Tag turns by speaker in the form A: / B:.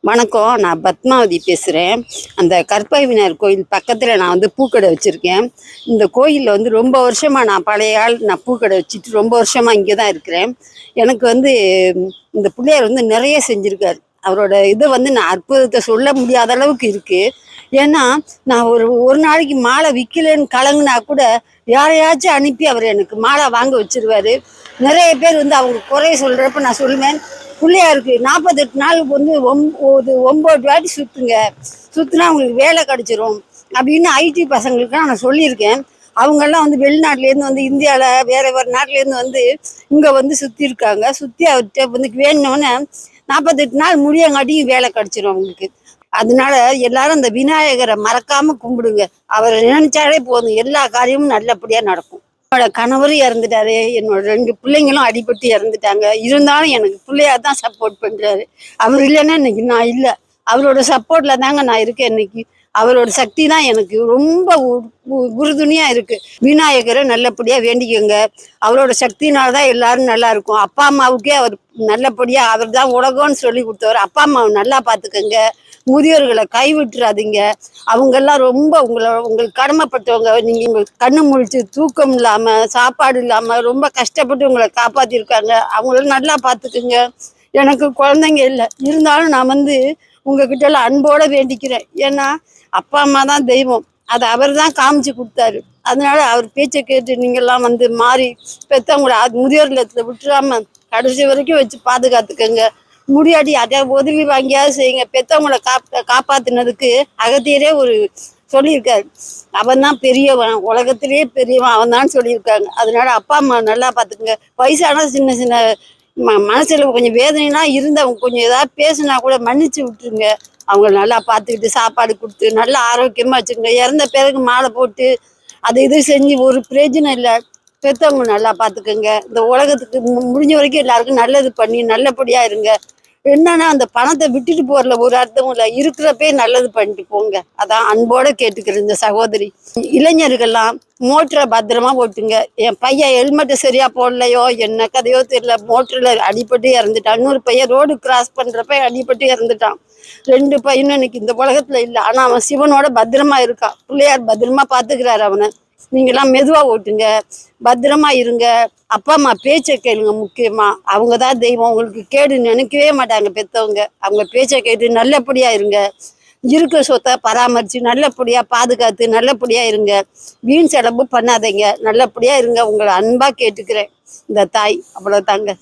A: வணக்கம். நான் பத்மாவதி பேசுகிறேன். அந்த கற்பக விநாயகர் கோயில் பக்கத்தில் நான் வந்து பூக்கடை வச்சுருக்கேன். இந்த கோயிலில் வந்து ரொம்ப வருஷமாக நான் பூக்கடை வச்சுட்டு ரொம்ப வருஷமாக இங்கே தான் இருக்கிறேன். எனக்கு வந்து இந்த பிள்ளையார் வந்து நிறைய செஞ்சுருக்காரு. அவரோட இதை வந்து நான் அற்புதத்தை சொல்ல முடியாத அளவுக்கு இருக்குது. ஏன்னா நான் ஒரு நாளைக்கு மாலை விற்கலன்னு கலங்குனா கூட யாரையாச்சும் அனுப்பி அவர் எனக்கு மாலை வாங்க வச்சிருவாரு. நிறைய பேர் வந்து அவங்க குறைய சொல்கிறப்ப நான் சொல்லுவேன், பிள்ளையாருக்கு 48 நாளுக்கு வந்து 9 வாட்டி சுற்றுனா அவங்களுக்கு வேலை கிடச்சிரும் அப்படின்னு ஐடி பசங்களுக்குலாம் நான் சொல்லியிருக்கேன். அவங்கெல்லாம் வந்து வெளிநாட்டிலேருந்து வந்து இந்தியாவில் வேறு நாட்டிலேருந்து வந்து இங்கே வந்து சுற்றிருக்காங்க. சுற்றி அவர்கிட்ட வந்து வேணுன்னொன்னே 48 நாள் முடியங்காட்டியும் வேலை கிடச்சிரும் அவங்களுக்கு. அதனால எல்லாரும் அந்த விநாயகரை மறக்காமல் கும்பிடுங்க. அவரை நினைச்சாலே போதும், எல்லா காரியமும் நல்லபடியாக நடக்கும். என்னோட கணவரும் இறந்துட்டாரு, என்னோட 2 பிள்ளைங்களும் அடிபட்டு இறந்துட்டாங்க. இருந்தாலும் எனக்கு பிள்ளையார் தான் சப்போர்ட் பண்ணுறாரு. அவர் இல்லைன்னா இன்னைக்கு நான் இல்லை. அவரோட சப்போர்ட்டில் தாங்க நான் இருக்கேன் இன்னைக்கு. அவரோட சக்தி தான் எனக்கு ரொம்ப உறுதுணையாக இருக்குது. விநாயகரை நல்லபடியாக வேண்டிக்கோங்க. அவரோட சக்தினால தான் எல்லாரும் நல்லா இருக்கும். அப்பா அம்மாவுக்கே அவர் நல்லபடியாக அவர் தான் உலகம்னு சொல்லி கொடுத்தவர். அப்பா அம்மாவை நல்லா பார்த்துக்கோங்க. முதியோர்களை கைவிட்டுறாதீங்க. அவங்கெல்லாம் ரொம்ப உங்களுக்கு கடமைப்பட்டவங்க. நீங்கள் உங்களுக்கு கண்ணு முழிச்சு தூக்கம் இல்லாமல் சாப்பாடு இல்லாமல் ரொம்ப கஷ்டப்பட்டு உங்களை காப்பாற்றிருக்காங்க. அவங்கள நல்லா பார்த்துக்குங்க. எனக்கு குழந்தைங்க இல்லை, இருந்தாலும் நான் வந்து உங்ககிட்டலாம் அன்போடு வேண்டிக்கிறேன். ஏன்னா அப்பா அம்மா தான் தெய்வம், அதை அவர் தான் காமிச்சு கொடுத்தாரு. அதனால அவர் பேச்சை கேட்டு நீங்கள்லாம் வந்து மாறி பெற்றவங்கள முதியோர் இல்லத்தில் விட்டுறாம கடைசி வரைக்கும் வச்சு பாதுகாத்துக்கங்க. முடியாடி அதை உதவி வாங்கியாவது செய்யுங்க. பெற்றவங்களை காப்பாற்றினதுக்கு அகத்தியரே சொல்லியிருக்காரு, அவன் தான் பெரியவன், உலகத்திலேயே பெரியவன் அவன் தான் சொல்லியிருக்காங்க. அதனால அப்பா அம்மா நல்லா பார்த்துக்குங்க. வயசான சின்ன சின்ன மனசில் கொஞ்சம் வேதனைலாம் இருந்து அவங்க கொஞ்சம் ஏதாவது பேசுனா கூட மன்னிச்சு விட்டுருங்க. அவங்க நல்லா பார்த்துக்கிட்டு சாப்பாடு கொடுத்து நல்லா ஆரோக்கியமாக வச்சுருங்க. இறந்த பிறகு மாலை போட்டு அது இது செஞ்சு ஒரு பிரயோஜனம் இல்லை. பெற்றவங்க நல்லா பார்த்துக்கோங்க. இந்த உலகத்துக்கு முடிஞ்ச வரைக்கும் எல்லாருக்கும் நல்லது பண்ணி நல்லபடியாக இருங்க. என்னன்னா அந்த பணத்தை விட்டுட்டு போறல ஒரு அர்த்தமும் இல்லை. இருக்கிறப்பே நல்லது பண்ணிட்டு போங்க. அதான் அன்போட கேட்டுக்கிறேன் இந்த சகோதரி. இளைஞர்கள்லாம் மோட்டரை பத்திரமா ஓட்டுங்க. என் பையன் ஹெல்மெட்டை சரியா போடலையோ என்ன கதையோ தெரியல, மோட்டரில் அடிபட்டு இறந்துட்டான். இன்னொரு பையன் ரோடு கிராஸ் பண்றப்ப அடிபட்டு இறந்துட்டான். 2 பையனும் இன்னைக்கு இந்த உலகத்துல இல்லை. ஆனா அவன் சிவனோட பத்திரமா இருக்கான். பிள்ளையார் பத்திரமா பார்த்துக்கிறாரு அவனை. நீங்களாம் மெதுவாக ஓட்டுங்க, பத்திரமா இருங்க. அப்பா அம்மா பேச்சை கேளுங்க. முக்கியமா அவங்க தான் தெய்வம். உங்களுக்கு கேடு நினைக்கவே மாட்டாங்க பெற்றவங்க. அவங்க பேச்சை கேட்டு நல்லபடியாக இருங்க. இருக்க சொத்தை பராமரித்து நல்லபடியாக பாதுகாத்து நல்லபடியாக இருங்க. வீண் செலவு பண்ணாதீங்க. நல்லபடியாக இருங்க. உங்களை அன்பாக கேட்டுக்கிறேன் இந்த தாய். அவ்வளோதாங்க.